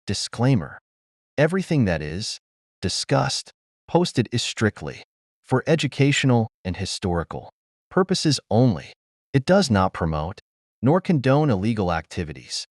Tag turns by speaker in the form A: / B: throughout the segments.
A: Disclaimer: everything that is discussed, posted is strictly for educational and historical purposes only. It does not promote nor condone illegal activities.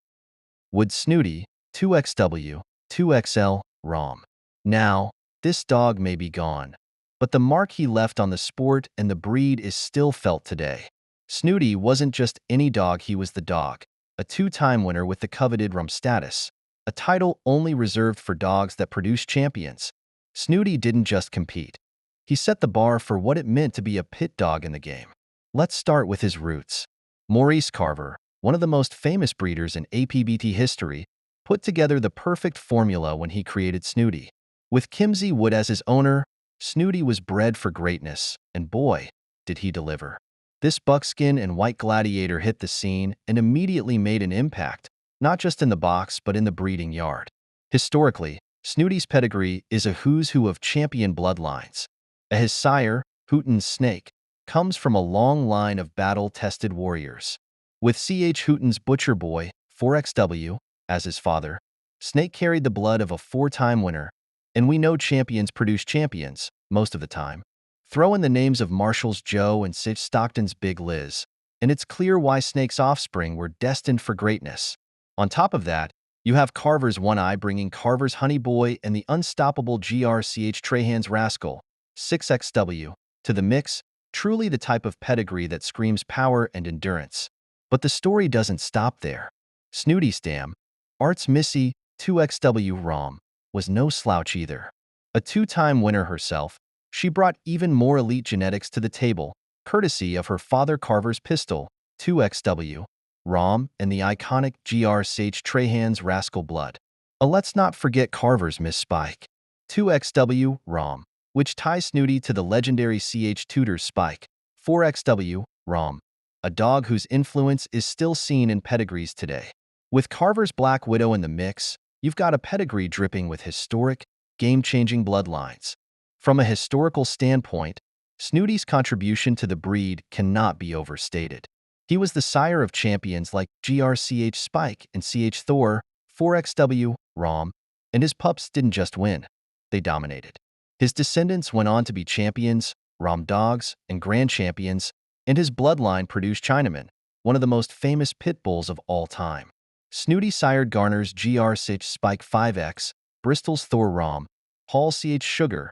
A: Wood Snooty, 2XW, 2XL, ROM. Now, this dog may be gone, but the mark he left on the sport and the breed is still felt today. Snooty wasn't just any dog, he was the dog, a two-time winner with the coveted ROM status, a title only reserved for dogs that produce champions. Snooty didn't just compete. He set the bar for what it meant to be a pit dog in the game. Let's start with his roots. Maurice Carver, one of the most famous breeders in APBT history, put together the perfect formula when he created Snooty. With Kimsey Wood as his owner, Snooty was bred for greatness, and boy, did he deliver. This buckskin and white gladiator hit the scene and immediately made an impact, not just in the box but in the breeding yard. Historically, Snooty's pedigree is a who's who of champion bloodlines. His sire, Hooten's Snake, comes from a long line of battle-tested warriors. With C.H. Hooten's Butcher Boy, 4XW, as his father, Snake carried the blood of a four-time winner, and we know champions produce champions, most of the time. Throw in the names of Marshall's Joe and Sid Stockton's Big Liz, and it's clear why Snake's offspring were destined for greatness. On top of that, you have Carver's One Eye bringing Carver's Honey Boy and the unstoppable GRCH Trahan's Rascal, 6XW, to the mix, truly the type of pedigree that screams power and endurance. But the story doesn't stop there. Snooty's dam, Arts Missy, 2XW ROM, was no slouch either. A two-time winner herself, she brought even more elite genetics to the table, courtesy of her father Carver's pistol, 2XW, ROM, and the iconic GRCH Trahan's Rascal Blood. Let's not forget Carver's Miss Spike, 2XW, ROM, which ties Snooty to the legendary CH Tudor's Spike, 4XW, ROM, a dog whose influence is still seen in pedigrees today. With Carver's Black Widow in the mix, you've got a pedigree dripping with historic, game-changing bloodlines. From a historical standpoint, Snooty's contribution to the breed cannot be overstated. He was the sire of champions like GRCH Spike and CH Thor, 4XW, ROM, and his pups didn't just win, they dominated. His descendants went on to be champions, ROM dogs, and grand champions, and his bloodline produced Chinaman, one of the most famous pit bulls of all time. Snooty sired Garner's GRCH Spike 5X, Bristol's Thor ROM, Hall CH Sugar,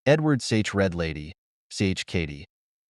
A: Edward CH Red Lady, CH Katie,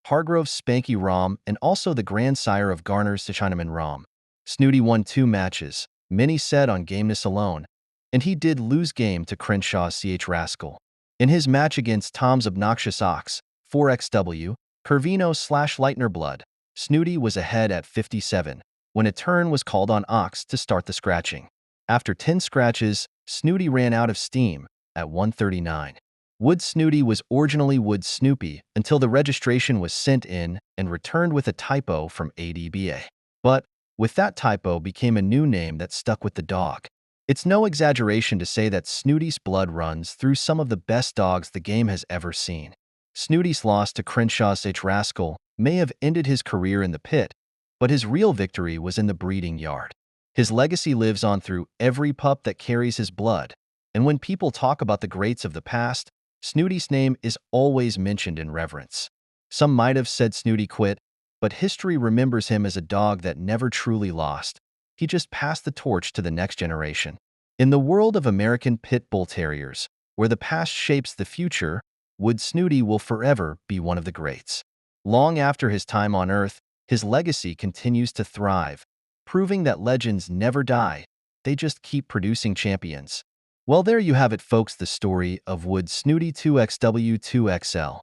A: Hargrove's Spanky ROM, and also the grandsire of Garner's Chinaman ROM. Snooty won 2 matches, many said on gameness alone, and he did lose game to Crenshaw's CH Rascal. In his match against Tom's Obnoxious Ox, 4XW, Curvino/Lightner Blood, Snooty was ahead at 57, when a turn was called on Ox to start the scratching. After 10 scratches, Snooty ran out of steam at 139. Wood Snooty was originally Wood Snoopy until the registration was sent in and returned with a typo from ADBA. But with that typo became a new name that stuck with the dog. It's no exaggeration to say that Snooty's blood runs through some of the best dogs the game has ever seen. Snooty's loss to Crenshaw's CH Rascal may have ended his career in the pit, but his real victory was in the breeding yard. His legacy lives on through every pup that carries his blood, and when people talk about the greats of the past, Snooty's name is always mentioned in reverence. Some might have said Snooty quit, but history remembers him as a dog that never truly lost. He just passed the torch to the next generation. In the world of American Pit Bull Terriers, where the past shapes the future, Wood Snooty will forever be one of the greats. Long after his time on Earth, his legacy continues to thrive, proving that legends never die, they just keep producing champions. Well, there you have it, folks, the story of Wood Snooty 2XW2XL.